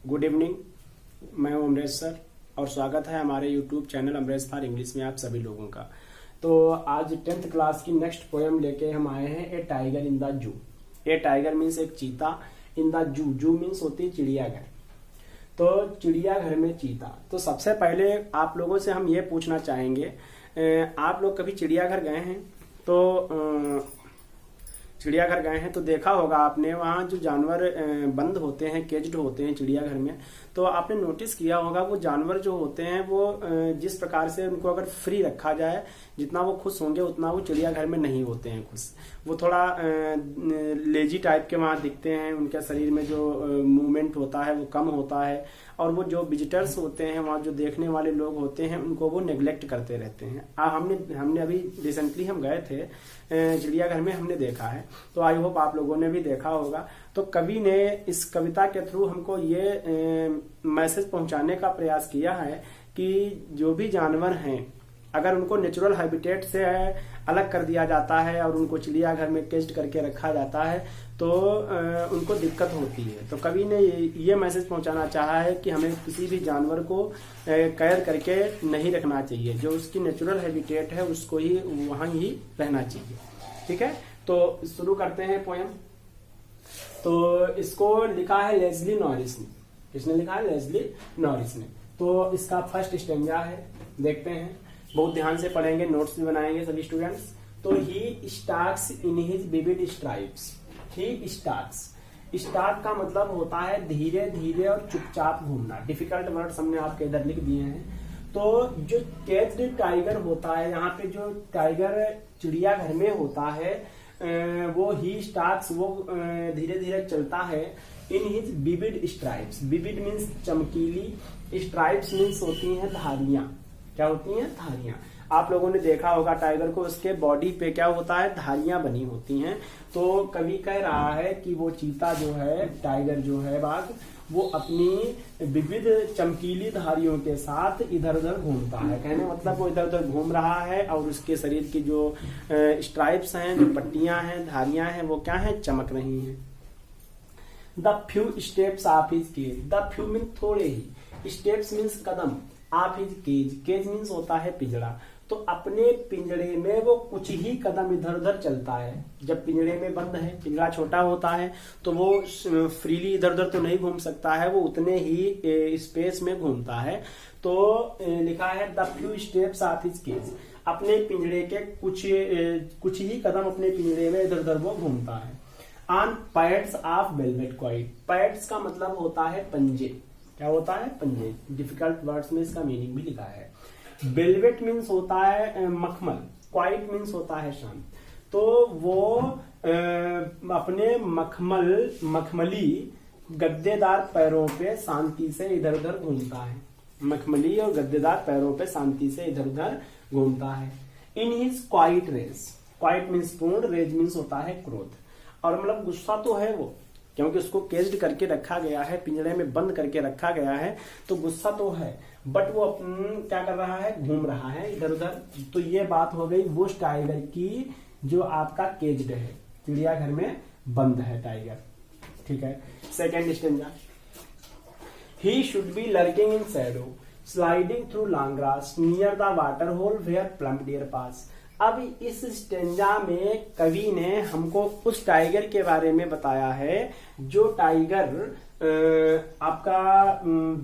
Good evening. मैं हूं Amresh sir और स्वागत है हमारे YouTube channel Amresh for English में आप सभी लोगों का। तो आज 10th क्लास की नेक्स्ट पोएम लेके हम आए हैं, ए tiger in the zoo. A tiger means एक चीता, इन द जू, जू मीन्स होती है चिड़ियाघर। तो चिड़ियाघर में चीता। तो सबसे पहले आप लोगों से हम ये पूछना चाहेंगे, आप लोग कभी चिड़ियाघर गए हैं? तो चिड़ियाघर गए हैं तो देखा होगा आपने, वहाँ जो जानवर बंद होते हैं, केज्ड होते हैं चिड़ियाघर में, तो आपने नोटिस किया होगा वो जानवर जो होते हैं वो जिस प्रकार से उनको अगर फ्री रखा जाए, जितना वो खुश होंगे उतना वो चिड़ियाघर में नहीं होते हैं खुश। वो थोड़ा लेजी टाइप के वहाँ दिखते हैं, उनके शरीर में जो मूवमेंट होता है वो कम होता है, और वो जो विजिटर्स होते हैं, वहाँ जो देखने वाले लोग होते हैं, उनको वो नेग्लेक्ट करते रहते हैं। हमने अभी रिसेंटली हम गए थे चिड़ियाघर में, हमने देखा है, तो आई होप आप लोगों ने भी देखा होगा। तो कवि ने इस कविता के थ्रू हमको ये मैसेज पहुंचाने का प्रयास किया है कि जो भी जानवर हैं, अगर उनको नेचुरल हैबिटेट से अलग कर दिया जाता है और उनको चिड़ियाघर में केज्ड करके रखा जाता है तो उनको दिक्कत होती है। तो कवि ने ये मैसेज पहुंचाना चाहा है कि हमें किसी भी जानवर को कैद करके नहीं रखना चाहिए, जो उसकी नेचुरल हैबिटेट है उसको ही वहां ही रहना चाहिए। ठीक है, तो शुरू करते हैं पोएम। तो इसको लिखा है लेस्ली नॉरिस ने। किसने लिखा है? लेस्ली नॉरिस ने। तो इसका फर्स्ट स्टेंजा है, देखते हैं, बहुत ध्यान से पढ़ेंगे, नोट्स भी बनाएंगे सभी स्टूडेंट्स। तो he starts in his vivid stripes. He starts, start का मतलब होता है धीरे धीरे और चुपचाप घूमना। डिफिकल्ट वर्ड्स हमने आपके इधर लिख दिए हैं। तो जो केज्ड टाइगर होता है, यहाँ पे जो टाइगर चिड़ियाघर में होता है, वो ही स्टार्ट्स, वो धीरे धीरे चलता है in his vivid stripes. Vivid means चमकीली, स्ट्राइप्स मीन्स होती हैं धारियां। क्या होती हैं? धारियां। आप लोगों ने देखा होगा टाइगर को, उसके बॉडी पे क्या होता है? धारियां बनी होती हैं। तो कवि कह रहा है कि वो चीता जो है, टाइगर जो है, बाघ, वो अपनी विविध चमकीली धारियों के साथ इधर उधर घूमता है। कहने मतलब वो इधर उधर घूम रहा है और उसके शरीर की जो स्ट्राइप्स हैं, जो पट्टियां हैं, धारियां हैं, वो क्या है? चमक रही हैं। The few steps of his cage. The few mean थोड़े ही, स्टेप्स मीन्स कदम, of his cage, cage means होता है पिंजड़ा। तो अपने पिंजड़े में वो कुछ ही कदम इधर उधर चलता है। जब पिंजड़े में बंद है, पिंजड़ा छोटा होता है, तो वो फ्रीली इधर उधर तो नहीं घूम सकता है, वो उतने ही स्पेस में घूमता है। तो लिखा है the few steps of his cage, अपने पिंजड़े के कुछ ही कदम अपने पिंजड़े में इधर उधर वो घूमता है। On pads of velvet quite. Pads का मतलब होता है पंजे। क्या होता है? पंजे। डिफिकल्ट वर्ड्स में इसका मीनिंग भी लिखा है। वेलवेट मीन्स होता है मखमल, क्वाइट मीन्स होता है शांत। तो वो अपने मखमली गद्देदार पैरों पे शांति से इधर उधर घूमता है। मखमली और गद्देदार पैरों पे शांति से इधर उधर घूमता है। In his quite rage. Quite means पूर्ण, रेज मीन्स होता है क्रोध। और मतलब गुस्सा तो है वो, क्योंकि उसको केज्ड करके रखा गया है, पिंजड़े में बंद करके रखा गया है, तो गुस्सा तो है, बट वो क्या कर रहा है? घूम रहा है इधर उधर। तो ये बात हो गई बुश टाइगर की, जो आपका केज्ड है, चिड़ियाघर में बंद है टाइगर। ठीक है, second stanza. He should be lurking in shadow, sliding through long grass, near the water hole where plump deer pass. अब इस स्टेंजा में कवि ने हमको उस टाइगर के बारे में बताया है जो टाइगर आपका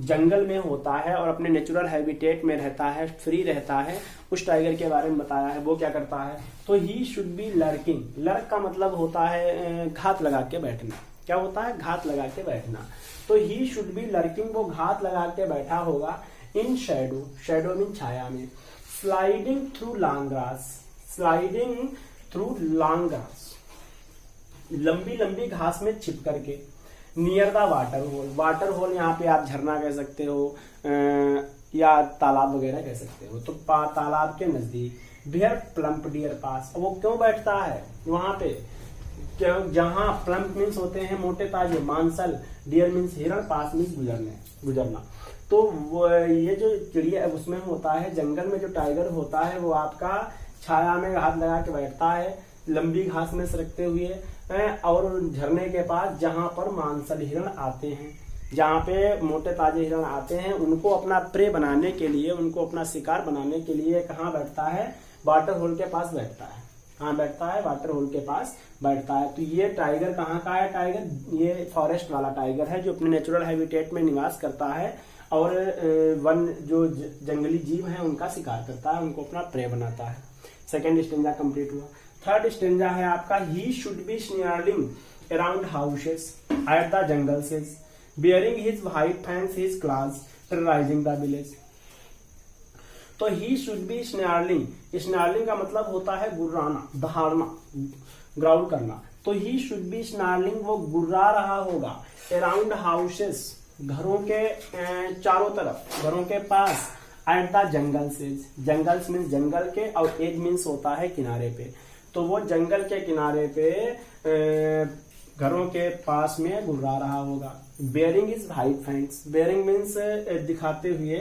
जंगल में होता है और अपने नेचुरल हैबिटेट में रहता है, फ्री रहता है। उस टाइगर के बारे में बताया है। वो क्या करता है? तो ही शुड बी लर्किंग। लर्क का मतलब होता है घात लगा के बैठना। क्या होता है? घात लगा के बैठना। तो ही शुड बी लर्किंग, वो घात लगा के बैठा होगा इन शैडो, शैडो मीन छाया में। Sliding through long grass, sliding through long grass, लंबी लंबी घास में छिप करके। Near the water hole, water hole यहाँ पे आप झरना कह सकते हो या तालाब वगैरह कह सकते हो। तो तालाब के नजदीक। वेयर प्लम्प डियर पास, वो क्यों बैठता है वहां पे? जहां प्लम्प मीन्स होते हैं मोटे ताजे, मांसल, डियर मीन्स हिरण, पास मीन्स गुजरना। तो ये जो चिड़िया उसमें होता है, जंगल में जो टाइगर होता है, वो आपका छाया में हाथ लगा के बैठता है, लंबी घास में सरकते हुए, और झरने के पास जहां पर मांसल हिरण आते हैं। जहाँ पे मोटे ताजे हिरण आते हैं, उनको अपना प्रे बनाने के लिए, उनको अपना शिकार बनाने के लिए कहाँ बैठता है, वाटर होल के पास बैठता है। कहाँ बैठता है, वाटर होल के पास बैठता है। तो ये टाइगर कहाँ का है, टाइगर ये फॉरेस्ट वाला टाइगर है जो अपने नेचुरल हैबिटेट में निवास करता है और वन जो जंगली जीव हैं उनका शिकार करता है, उनको अपना प्रे बनाता है। सेकेंड स्टेंजा कंप्लीट हुआ। थर्ड स्टेंजा है आपका, he should be snarling around houses at the jungle's edge bearing his white fangs, his claws, terrorizing the village। तो ही शुड बी स्नैरलिंग, स्नैरलिंग का मतलब होता है गुर्राना, दहाड़ना, ग्राउल करना। तो ही शुड बी स्नैरलिंग, वो गुर्रा रहा होगा अराउंड हाउसेस, घरों के चारों तरफ, घरों के पास, at the jungle's edge, jungles means जंगल के, और एज मीन्स होता है किनारे पे। तो वो जंगल के किनारे पे घरों के पास में गुर्रा रहा होगा। Bearing is white fangs, bearing means दिखाते हुए,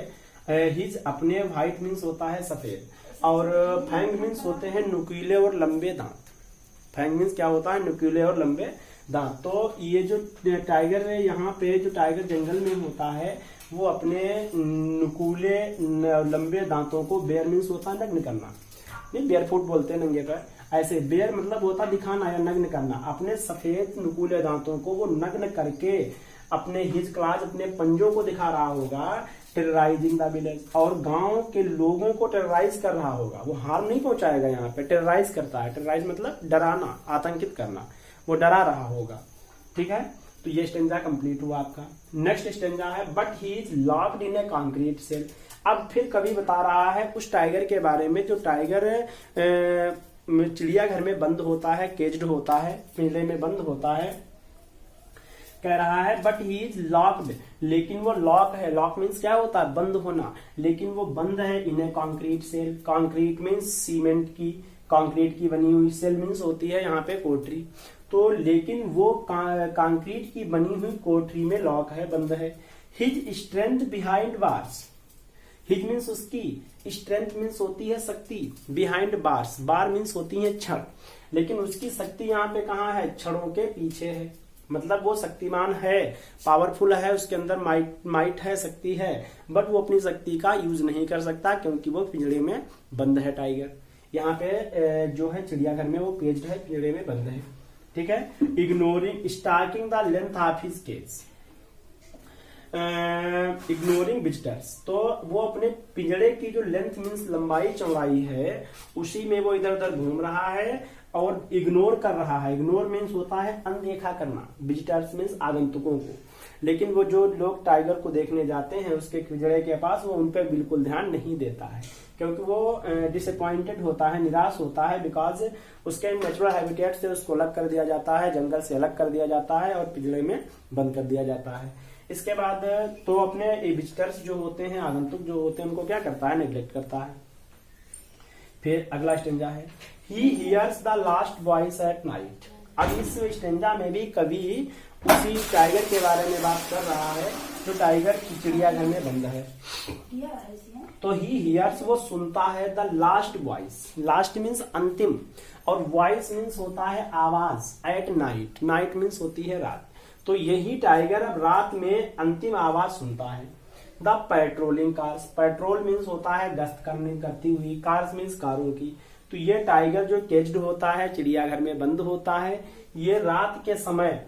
हिज अपने, व्हाइट मीन्स होता है सफेद, और फैंग मीन्स होते हैं नुकीले और लंबे दांत। फैंग मीन्स क्या होता है, नुकीले और लंबे दांत। तो ये जो टाइगर है, यहाँ पे जो टाइगर जंगल में होता है, वो अपने नुकीले लंबे दांतों को, बेयर मीन्स होता है नग्न करना, नहीं बेयर फुट बोलते हैं नंगे पैर, ऐसे बेयर मतलब होता दिखाना या नग्न करना। अपने सफेद नुकीले दांतों को वो नग्न करके अपने हिज क्लाज, अपने पंजों को दिखा रहा होगा, टेरराइजिंग द विलेज, और गांव के लोगों को टेरराइज कर रहा होगा। वो हार्म नहीं पहुंचाएगा, यहाँ पे टेरराइज करता है। टेरराइज मतलब डराना, आतंकित करना, वो डरा रहा होगा। ठीक है, तो ये स्टेंजा कंप्लीट हुआ आपका। नेक्स्ट स्टेंजा है, but he is locked in a concrete cell. अब फिर कभी बता रहा है उस टाइगर के बारे में जो टाइगर चिड़ियाघर में बंद होता है, केज्ड होता है, पिंजरे में बंद होता है। कह रहा है बट ही इज लॉक्ड, लेकिन वो लॉक है। लॉक मीन्स क्या होता है, बंद होना, लेकिन वो बंद है in a concrete cell. Concrete means cement की, कंक्रीट की बनी हुई, सेल मीन्स होती है यहाँ पे कोठरी। तो लेकिन वो कंक्रीट की बनी हुई कोठरी में लॉक है, बंद है। His strength behind bars, his means उसकी, स्ट्रेंथ मीन्स होती है शक्ति, बिहाइंड बार्स, बार मीन्स होती है छड़, लेकिन उसकी शक्ति यहाँ पे कहाँ है, छड़ों के पीछे है। मतलब वो शक्तिमान है, पावरफुल है, उसके अंदर माइट है, शक्ति है, बट वो अपनी शक्ति का यूज नहीं कर सकता क्योंकि वो पिंजरे में बंद है। टाइगर यहाँ पे जो है चिड़ियाघर में वो केज्ड है, पिंजरे में बंद है। ठीक है, ignoring stalking the length of his cage, ignoring visitors. तो वो अपने पिंजरे की जो लेंथ मीन्स लंबाई चौड़ाई है, उसी में वो इधर उधर घूम रहा है और इग्नोर कर रहा है। इग्नोर मीन्स होता है अनदेखा करना, विजिटर्स मीन्स आगंतुकों को। लेकिन वो जो लोग टाइगर को देखने जाते हैं उसके पिंजरे के पास, वो उन पर बिल्कुल ध्यान नहीं देता है क्योंकि वो डिसअपॉइंटेड होता है, निराश होता है, बिकॉज उसके नेचुरल हैबिटेट से उसको अलग कर दिया जाता है, जंगल से अलग कर दिया जाता है और पिंजरे में बंद कर दिया जाता है। इसके बाद तो अपने विजिटर्स जो होते हैं, आगंतुक जो होते हैं, उनको क्या करता है, नेग्लेक्ट करता है। फिर अगला स्टेंजा है, he hears the last voice at night. अब इस स्टेंजा में भी कवि उसी टाइगर के बारे में बात कर रहा है जो टाइगर चिड़ियाघर में बंद है। तो ही हियर्स, वो सुनता है, the last voice, last means अंतिम, और वॉइस मीन्स होता है आवाज, एट नाइट, नाइट मीन्स होती है रात। तो यही टाइगर अब रात में अंतिम आवाज सुनता है। The patrolling cars, petrol means होता है गश्त करती हुई, कार्स मीन्स कारों की। तो ये टाइगर जो केज्ड होता है, चिड़ियाघर में बंद होता है, ये रात के समय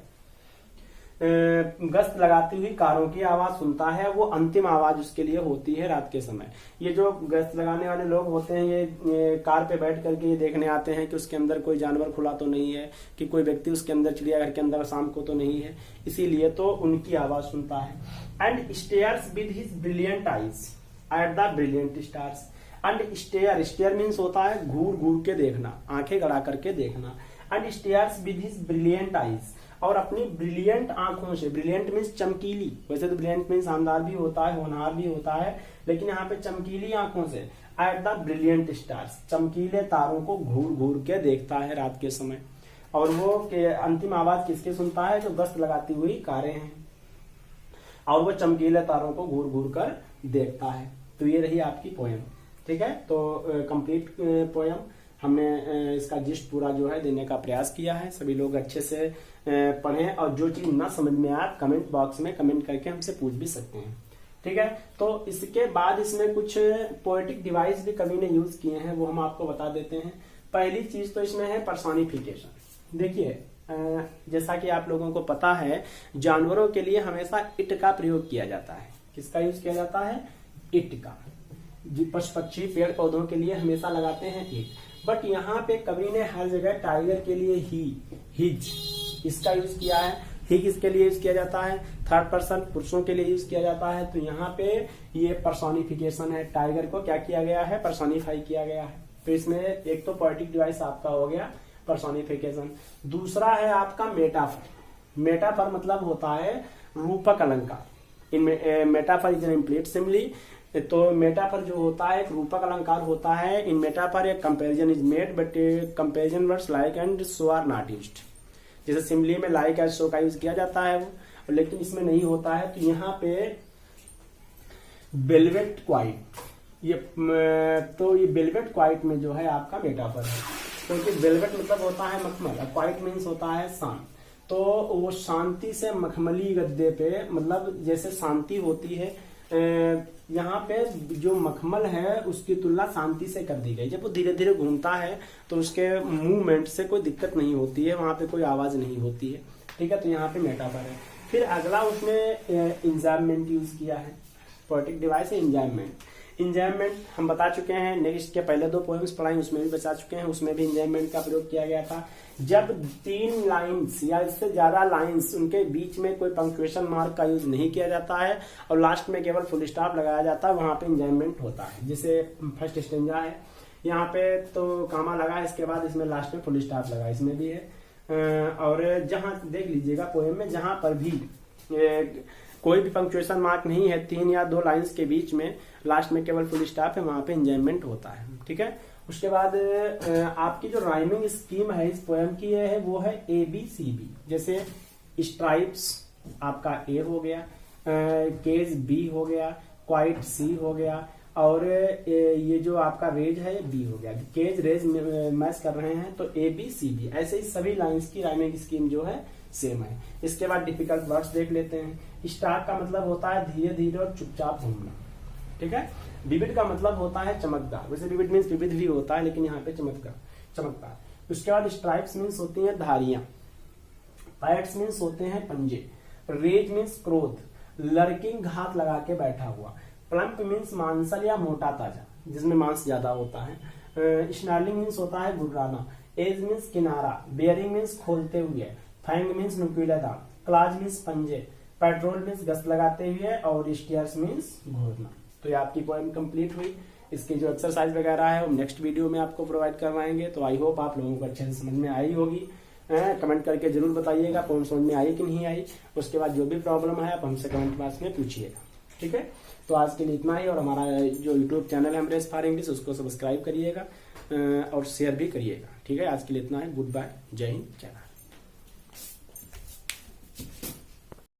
गश्त लगाती हुई कारों की आवाज सुनता है। वो अंतिम आवाज उसके लिए होती है रात के समय। ये जो गश्त लगाने वाले लोग होते हैं, ये कार पे बैठ करके ये देखने आते हैं कि उसके अंदर कोई जानवर खुला तो नहीं है, कि कोई व्यक्ति उसके अंदर, चिड़ियाघर के अंदर शाम को तो नहीं है, इसीलिए तो उनकी आवाज सुनता है। And stares with his brilliant eyes at the brilliant stars. And stare, stare means होता है घूर घूर के देखना, आंखें गड़ा करके देखना। And stares with his brilliant eyes, और अपनी ब्रिलियंट आंखों से, ब्रिलियंट मीन्स चमकीली, वैसे तो ब्रिलियंट मीन्स शानदार भी होता है, होनहार भी होता है, लेकिन यहाँ पे चमकीली आंखों से, एट द ब्रिलियंट स्टार्स, चमकीले तारों को घूर घूर के देखता है रात के समय। और वो अंतिम आवाज किसके सुनता है, जो गश्त लगाती हुई कारें हैं, और वो चमकीले तारों को घूर घूर कर देखता है। तो ये रही आपकी पोयम। ठीक है, तो कंप्लीट पोयम हमने इसका जिस्ट पूरा जो है देने का प्रयास किया है। सभी लोग अच्छे से पढ़ें, और जो चीज ना समझ में आए आप कमेंट बॉक्स में कमेंट करके हमसे पूछ भी सकते हैं। ठीक है, तो इसके बाद इसमें कुछ पोएटिक डिवाइस भी कवि ने यूज किए हैं, वो हम आपको बता देते हैं। पहली चीज तो इसमें है पर्सोनिफिकेशन। देखिए जैसा कि आप लोगों को पता है, जानवरों के लिए हमेशा इट का प्रयोग किया जाता है। किसका यूज किया जाता है? इट का। पशु पक्षी पेड़ पौधों के लिए हमेशा लगाते हैं इट, बट यहाँ पे कवि ने हर जगह टाइगर के लिए ही, हिज, इसका यूज किया है। ही किसके लिए यूज किया जाता है? थर्ड पर्सन, पुरुषों के लिए यूज किया जाता है। तो यहाँ पे ये पर्सोनिफिकेशन है, टाइगर को क्या किया गया है? पर्सोनिफाई किया गया है। तो इसमें एक तो पोएटिक डिवाइस आपका हो गया पर्सोनिफिकेशन। दूसरा है आपका मेटाफर। मेटाफर मतलब होता है रूपक अलंकार। In metaphor is an implied simile. तो मेटाफर जो होता है एक रूपक अलंकार होता है। इन मेटाफर एक comparison is made but comparison words like and so are not used. जैसे सिमिली में लाइक एंड सो का यूज किया जाता है वो, लेकिन इसमें नहीं होता है। तो यहाँ पे वेलवेट क्वाइट, ये वेलवेट क्वाइट में जो है आपका मेटाफर है, क्योंकि वेलवेट मतलब होता है मखमल, क्वाइट मीन्स होता है शांत। तो वो शांति से मखमली गद्दे पे, मतलब जैसे शांति होती है, यहाँ पे जो मखमल है उसकी तुलना शांति से कर दी गई। जब वो धीरे धीरे घूमता है तो उसके मूवमेंट से कोई दिक्कत नहीं होती है, वहां पे कोई आवाज नहीं होती है। ठीक है, तो यहाँ पे मेटाफर है। फिर अगला उसने इंजाइनमेंट यूज किया है। पोएटिक डिवाइस है इंजाइनमेंट। इंजाइनमेंट हम बता चुके हैं, नेक्स्ट के पहले 2 पोएम्स पढ़ाए उसमें भी बता चुके हैं, उसमें भी इंजाइनमेंट का प्रयोग किया गया था। जब 3 लाइन्स या इससे ज्यादा लाइन्स, उनके बीच में कोई पंक्चुएशन मार्क का यूज नहीं किया जाता है और लास्ट में केवल फुल स्टॉप लगाया जाता है, वहां पे इंजाइनमेंट होता है। जैसे फर्स्ट स्टेंजा है, यहाँ पे तो कामा लगा है, इसके बाद इसमें लास्ट में फुल स्टॉप लगा, इसमें भी है। और जहां देख लीजिएगा पोएम में, जहां पर भी कोई भी पंक्चुएशन मार्क नहीं है 3 या 2 लाइंस के बीच में, लास्ट में केवल फुल स्टॉप है, वहां पे इंजाइनमेंट होता है। ठीक है, उसके बाद आपकी जो राइमिंग स्कीम है इस पोएम की है वो है ABCB। जैसे स्ट्राइप्स आपका A हो गया, केज B हो गया, क्वाइट C हो गया, और ये जो आपका रेज है ये B हो गया। केज रेज मैच कर रहे हैं तो ABCB, ऐसे ही सभी लाइंस की राइमिंग स्कीम जो है सेम है। इसके बाद डिफिकल्ट वर्ड्स देख लेते हैं। स्टार्ट का मतलब होता है धीरे धीरे और चुपचाप घूमना। ठीक है, विविड का मतलब होता है चमकदार। वैसे विविड मीन्स विविध भी होता है, लेकिन यहाँ पे चमकदार। उसके बाद स्ट्राइप्स मीन्स होती हैं धारियां। पैट्स मीन्स होते हैं पंजे। रेज मीन्स क्रोध, लर्किंग घात लगा के बैठा हुआ। प्लम्प मीन्स मांसल या मोटा ताजा, जिसमें मांस ज्यादा होता है। स्नार्लिंग मीन्स होता है गुर्राना। एज मीन्स किनारा। बेयरिंग मीन्स खोलते हुए। फैंग मीन्स नुकीला दांत। क्लाज मीन्स पंजे। पेट्रोल मीन्स गश्त लगाते हुए, और स्टीयर्स मीन्स घूरना। तो ये आपकी पोएम कंप्लीट हुई। इसकी जो एक्सरसाइज वगैरह है वो नेक्स्ट वीडियो में आपको प्रोवाइड करवाएंगे। तो आई होप आप लोगों को अच्छे से समझ में आई होगी। कमेंट करके जरूर बताइएगा पोएम समझ में आई कि नहीं आई। उसके बाद जो भी प्रॉब्लम है आप हमसे कमेंट बॉक्स में पूछिएगा। ठीक है, तो आज के लिए इतना ही। और हमारा जो यूट्यूब चैनल है अमरेश फॉर इंग्लिश, उसको सब्सक्राइब करिएगा और शेयर भी करिएगा। ठीक है, आज के लिए इतना है। गुड बाय, जय हिंद, जय भारत।